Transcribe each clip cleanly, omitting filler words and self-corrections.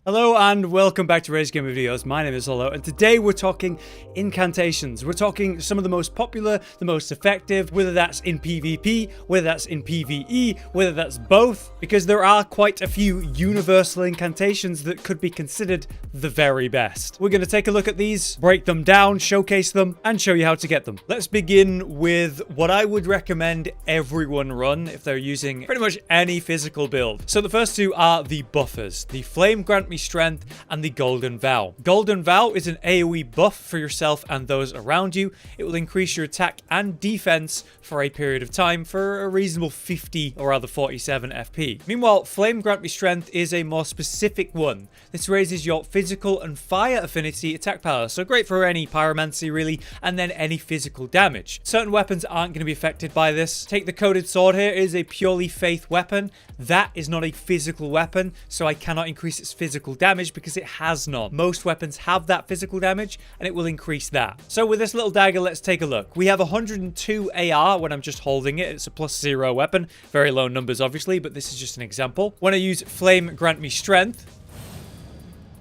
Hello and welcome back to RageGamingVideos. My name is Holo, and today we're talking incantations. We're talking some of the most popular, the most effective, whether that's in PvP, whether that's in PvE, whether that's both, because there are quite a few universal incantations that could be considered the very best. We're going to take a look at these, break them down, showcase them, and show you how to get them. Let's begin with what I would recommend everyone run if they're using pretty much any physical build. So the first two are the buffers, the Flame Grant Me Strength and the Golden Vow. Golden Vow is an AoE buff for yourself and those around you. It will increase your attack and defense for a period of time for a reasonable 50 or rather 47 FP. Meanwhile, Flame Grant Me Strength is a more specific one. This raises your physical and fire affinity attack power, so great for any pyromancy really, and then any physical damage. Certain weapons aren't going to be affected by this. Take the Coded Sword here. It is a purely faith weapon. That is not a physical weapon, so I cannot increase its physical damage because it has none. Most weapons have that physical damage and it will increase that. So with this little dagger, let's take a look. We have 102 AR when I'm just holding it. It's a +0 weapon. Very low numbers obviously, but this is just an example. When I use Flame Grant Me Strength,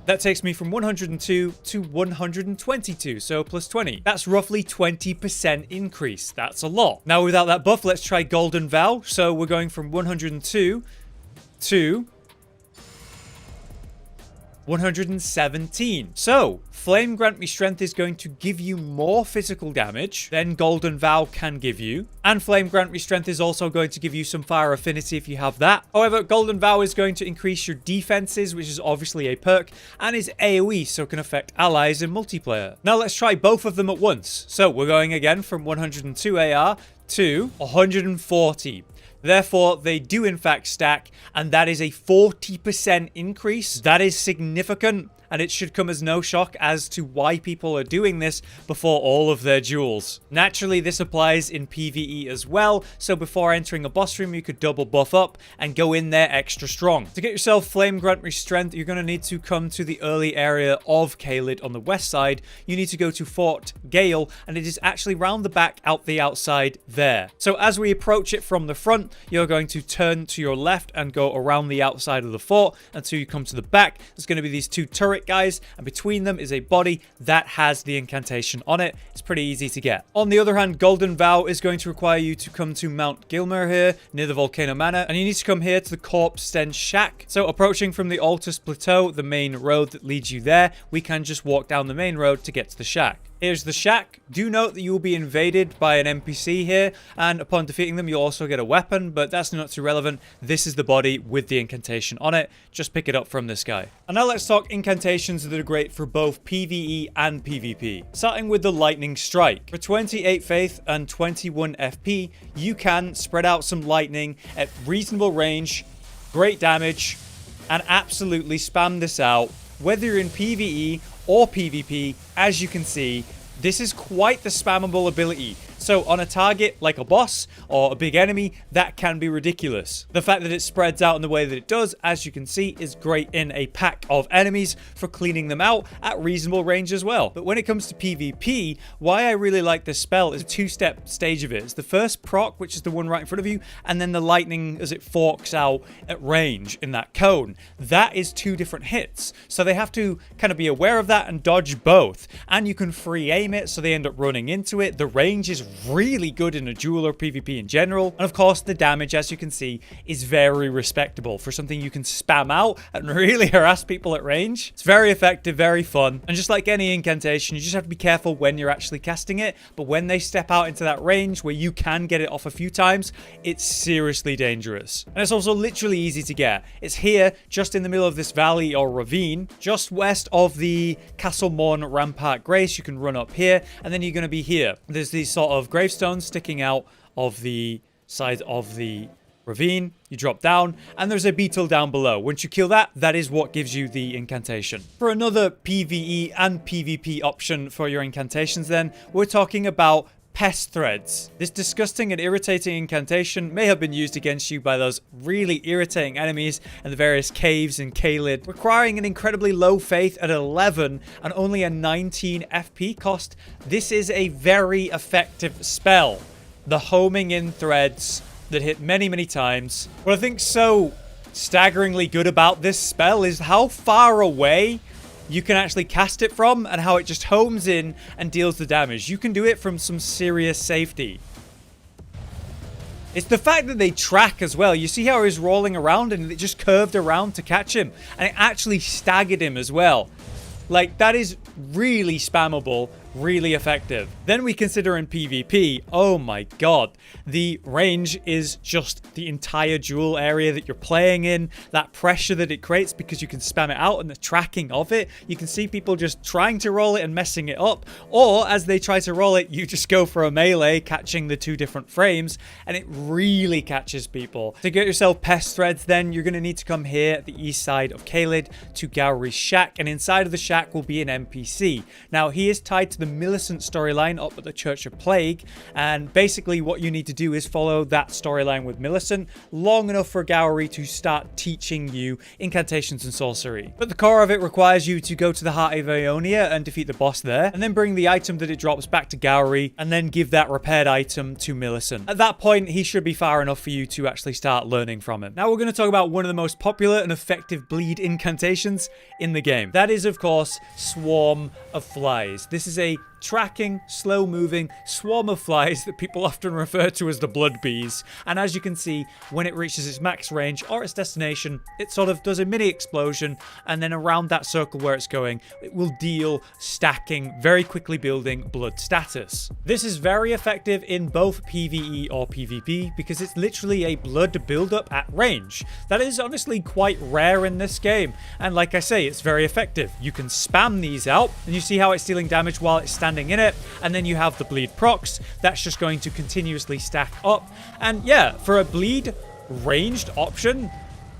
that takes me from 102 to 122, so +20. That's roughly 20% increase. That's a lot. Now without that buff, let's try Golden Vow. So we're going from 102 to 117. So, Flame Grant Me Strength is going to give you more physical damage than Golden Vow can give you. And Flame Grant Me Strength is also going to give you some fire affinity if you have that. However, Golden Vow is going to increase your defenses, which is obviously a perk, and is AoE, so can affect allies in multiplayer. Now let's try both of them at once. So, we're going again from 102 AR to 140. Therefore, they do in fact stack, and that is a 40% increase. That is significant, and it should come as no shock as to why people are doing this before all of their duels. Naturally, this applies in PvE as well, so before entering a boss room, you could double buff up and go in there extra strong. To get yourself Flame Grant Me Strength, you're going to need to come to the early area of Caelid on the west side. You need to go to Fort Gale, and it is actually round the back, out the outside there. So as we approach it from the front, you're going to turn to your left and go around the outside of the fort until you come to the back. There's going to be these two turret guys, and between them is a body that has the incantation on it. It's pretty easy to get. On the other hand, Golden Vow is going to require you to come to Mount Gilmer here near the Volcano Manor, and you need to come here to the Corpse Sten Shack. So approaching from the Altus Plateau, the main road that leads you there, we can just walk down the main road to get to the shack. Here's the shack. Do note that you will be invaded by an NPC here, and upon defeating them, you'll also get a weapon, but that's not too relevant. This is the body with the incantation on it. Just pick it up from this guy. And now let's talk incantations that are great for both PvE and PvP. Starting with the Lightning Strike. For 28 faith and 21 FP, you can spread out some lightning at reasonable range, great damage, and absolutely spam this out, whether you're in PvE or PvP. As you can see, this is quite the spammable ability. So on a target like a boss or a big enemy, that can be ridiculous. The fact that it spreads out in the way that it does, as you can see, is great in a pack of enemies for cleaning them out at reasonable range as well. But when it comes to PvP, why I really like this spell is a two-step stage of it. It's the first proc, which is the one right in front of you, and then the lightning as it forks out at range in that cone. That is two different hits. So they have to kind of be aware of that and dodge both. And you can free aim it, so they end up running into it. The range is really good in a duel or PvP in general. And of course, the damage, as you can see, is very respectable for something you can spam out and really harass people at range. It's very effective, very fun. And just like any incantation, you just have to be careful when you're actually casting it. But when they step out into that range where you can get it off a few times, it's seriously dangerous. And it's also literally easy to get. It's here, just in the middle of this valley or ravine, just west of the Castle Morn Rampart Grace. You can run up here, and then you're going to be here. There's these sort of gravestones sticking out of the side of the ravine. You drop down, and there's a beetle down below. Once you kill that, that is what gives you the incantation. For another PvE and PvP option for your incantations then, we're talking about Pest Threads. This disgusting and irritating incantation may have been used against you by those really irritating enemies in the various caves in Caelid, requiring an incredibly low faith at 11 and only a 19 FP cost. This is a very effective spell. The homing in threads that hit many, many times. What I think so staggeringly good about this spell is how far away you can actually cast it from and how it just homes in and deals the damage. You can do it from some serious safety. It's the fact that they track as well. You see how he's rolling around and it just curved around to catch him. And it actually staggered him as well. Like, that is really spammable, really effective. Then we consider in PvP, oh my god, the range is just the entire duel area that you're playing in, that pressure that it creates because you can spam it out and the tracking of it. You can see people just trying to roll it and messing it up, or as they try to roll it, you just go for a melee, catching the two different frames, and it really catches people. To get yourself Pest Threads, then you're going to need to come here at the east side of Caelid to Gowry's shack, and inside of the shack will be an NPC. Now, he is tied to the Millicent storyline up at the Church of Plague, and basically what you need to do is follow that storyline with Millicent long enough for Gowry to start teaching you incantations and sorcery. But the core of it requires you to go to the Heart of Ionia and defeat the boss there, and then bring the item that it drops back to Gowry, and then give that repaired item to Millicent. At that point, he should be far enough for you to actually start learning from him. Now we're going to talk about one of the most popular and effective bleed incantations in the game. That is, of course, Swarm of Flies. This is a tracking, slow-moving swarm of flies that people often refer to as the blood bees. And as you can see, when it reaches its max range or its destination, it sort of does a mini explosion, and then around that circle where it's going, it will deal stacking, very quickly building blood status. This is very effective in both PvE or PvP because it's literally a blood build-up at range. That is honestly quite rare in this game, and like I say, it's very effective. You can spam these out, and you see how it's dealing damage while it's standing in it, and then you have the bleed procs. That's just going to continuously stack up, and yeah, for a bleed ranged option,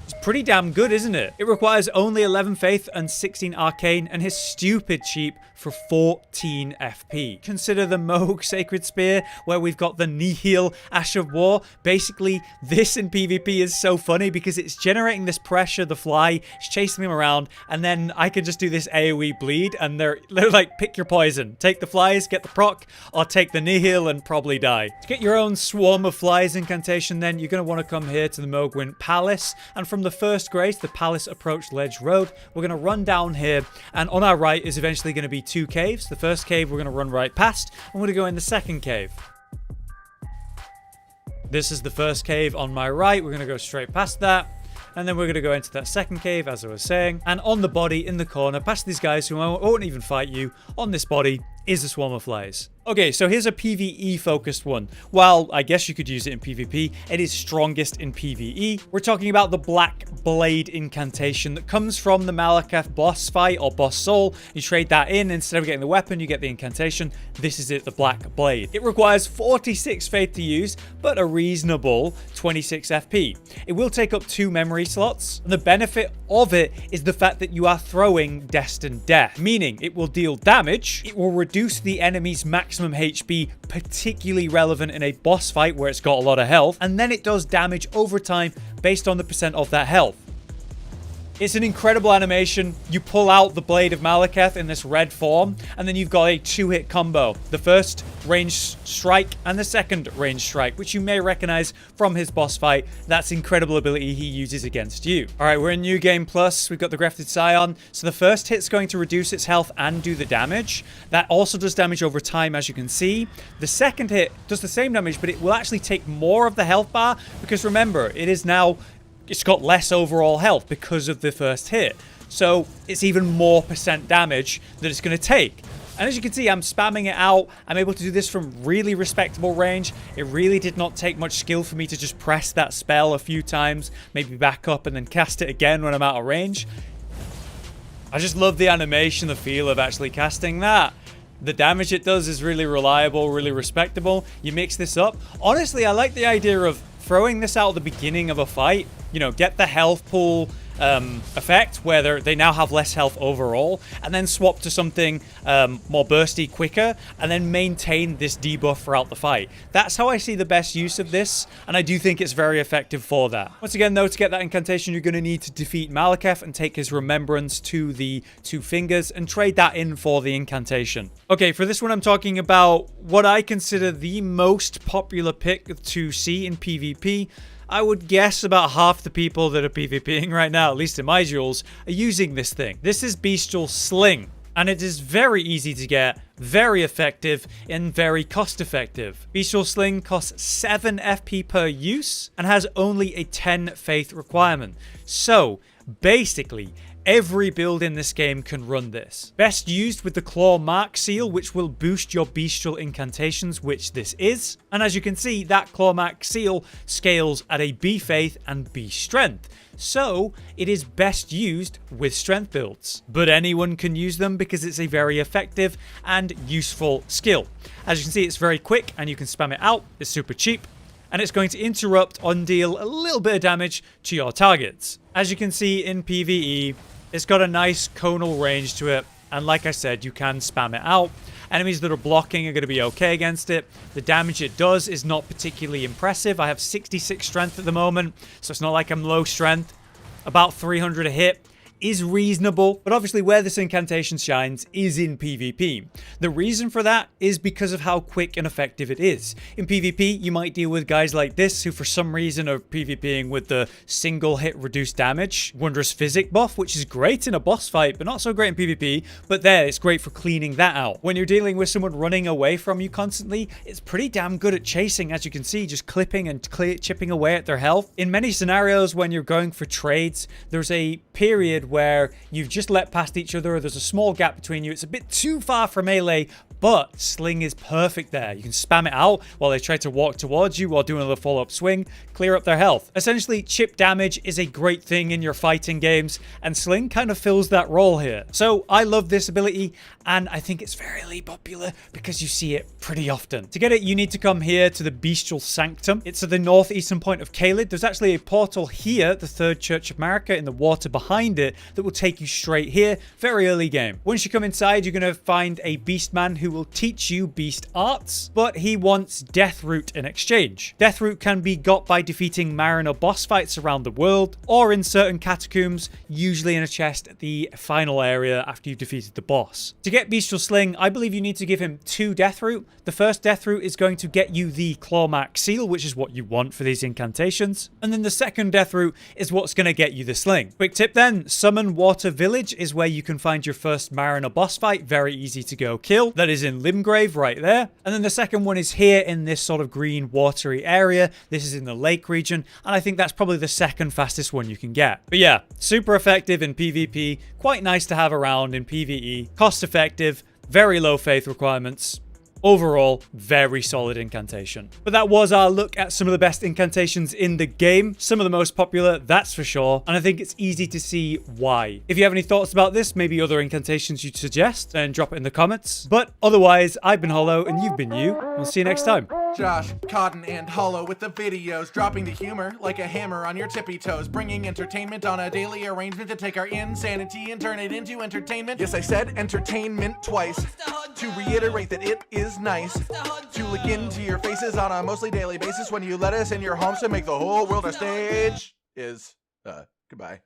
it's pretty damn good, isn't it? It requires only 11 faith and 16 arcane, and is stupid cheap for 14 FP. Consider the Mohg Sacred Spear, where we've got the Nihil Ash of War. Basically, this in PvP is so funny because it's generating this pressure, the fly, it's chasing them around, and then I can just do this AoE bleed, and they're like, pick your poison. Take the flies, get the proc, or take the Nihil and probably die. To get your own Swarm of Flies incantation, then, you're going to want to come here to the Mohgwyn Palace, and from the first grace, the Palace Approach Ledge Road, we're going to run down here, and on our right is eventually going to be two caves. The first cave we're going to run right past, and we're going to go in the second cave. This is the first cave on my right. We're going to go straight past that, and then we're going to go into that second cave, as I was saying. And on the body in the corner, past these guys who won't even fight you, on this body is a swarm of flies. Okay, so here's a PvE focused one. While I guess you could use it in PvP, it is strongest in PvE. We're talking about the Black Blade incantation that comes from the Malakath boss fight or boss soul. You trade that in. Instead of getting the weapon, you get the incantation. This is it, the Black Blade. It requires 46 faith to use, but a reasonable 26 FP. It will take up 2 memory slots. And the benefit of it is the fact that you are throwing Destined Death, meaning it will deal damage, it will reduce the enemy's maximum HP, particularly relevant in a boss fight where it's got a lot of health, and then it does damage over time based on the percent of that health. It's an incredible animation. You pull out the Blade of Malakath in this red form, and then you've got a 2-hit combo. The first ranged strike and the second ranged strike, which you may recognize from his boss fight. That's incredible ability he uses against you. All right, we're in New Game Plus. We've got the Grefted Scion. So the first hit's going to reduce its health and do the damage. That also does damage over time, as you can see. The second hit does the same damage, but it will actually take more of the health bar, because remember, it's got less overall health because of the first hit. So it's even more percent damage that it's going to take. And as you can see, I'm spamming it out. I'm able to do this from really respectable range. It really did not take much skill for me to just press that spell a few times, maybe back up and then cast it again when I'm out of range. I just love the animation, the feel of actually casting that. The damage it does is really reliable, really respectable. You mix this up. Honestly, I like the idea of throwing this out at the beginning of a fight. You know, get the health pool effect where they now have less health overall, and then swap to something more bursty, quicker, and then maintain this debuff throughout the fight. That's how I see the best use of this, and I do think it's very effective for that. Once again, though, to get that incantation, you're going to need to defeat Malakath and take his remembrance to the 2 fingers and trade that in for the incantation. Okay, for this one, I'm talking about what I consider the most popular pick to see in PvP. I would guess about half the people that are PvPing right now, at least in my duels, are using this thing. This is Beastrol Sling, and it is very easy to get, very effective, and very cost effective. Beastrol Sling costs 7 FP per use and has only a 10 faith requirement. So, basically, every build in this game can run this. Best used with the Claw Mark Seal, which will boost your bestial incantations, which this is. And as you can see, that Claw Mark Seal scales at a B Faith and B Strength. So, it is best used with strength builds. But anyone can use them because it's a very effective and useful skill. As you can see, it's very quick and you can spam it out. It's super cheap. And it's going to interrupt or deal a little bit of damage to your targets. As you can see in PvE, it's got a nice conal range to it, and like I said, you can spam it out. Enemies that are blocking are going to be okay against it. The damage it does is not particularly impressive. I have 66 strength at the moment, so it's not like I'm low strength. About 300 a hit is reasonable, but obviously where this incantation shines is in PvP. The reason for that is because of how quick and effective it is. In PvP, you might deal with guys like this who for some reason are PvPing with the single hit reduced damage, wondrous physic buff, which is great in a boss fight, but not so great in PvP, but there, it's great for cleaning that out. When you're dealing with someone running away from you constantly, it's pretty damn good at chasing, as you can see, just clipping and chipping away at their health. In many scenarios when you're going for trades, there's a period where you've just let past each other, or there's a small gap between you, it's a bit too far for melee, but Sling is perfect there. You can spam it out while they try to walk towards you while doing a little follow-up swing, clear up their health. Essentially, chip damage is a great thing in your fighting games, and Sling kind of fills that role here. So I love this ability, and I think it's fairly popular because you see it pretty often. To get it, you need to come here to the Bestial Sanctum. It's at the northeastern point of Caelid. There's actually a portal here, the Third Church of Marika, in the water behind it, that will take you straight here. Very early game. Once you come inside, you're going to find a Beastman who will teach you beast arts, but he wants Deathroot in exchange. Deathroot can be got by defeating Mariner boss fights around the world, or in certain catacombs, usually in a chest at the final area after you've defeated the boss. To get Beastrol Sling, I believe you need to give him 2 Deathroot. The first Deathroot is going to get you the Clawmark Seal, which is what you want for these incantations, and then the second Deathroot is what's going to get you the Sling. Quick tip then, Summon Water Village is where you can find your first Mariner boss fight. Very easy to go kill. That is in Limgrave right there. And then the second one is here in this sort of green watery area. This is in the lake region, and I think that's probably the second fastest one you can get. But yeah, super effective in PvP, quite nice to have around in PvE, cost effective, very low faith requirements. Overall, very solid incantation. But that was our look at some of the best incantations in the game. Some of the most popular, that's for sure. And I think it's easy to see why. If you have any thoughts about this, maybe other incantations you'd suggest, then drop it in the comments. But otherwise, I've been Hollow and you've been you. We'll see you next time. Josh, Cotton, and Hollow with the videos, dropping the humor like a hammer on your tippy toes, bringing entertainment on a daily arrangement to take our insanity and turn it into entertainment. Yes, I said entertainment twice, to reiterate that it is nice to look into your faces on a mostly daily basis when you let us in your homes to make the whole world a stage. Goodbye.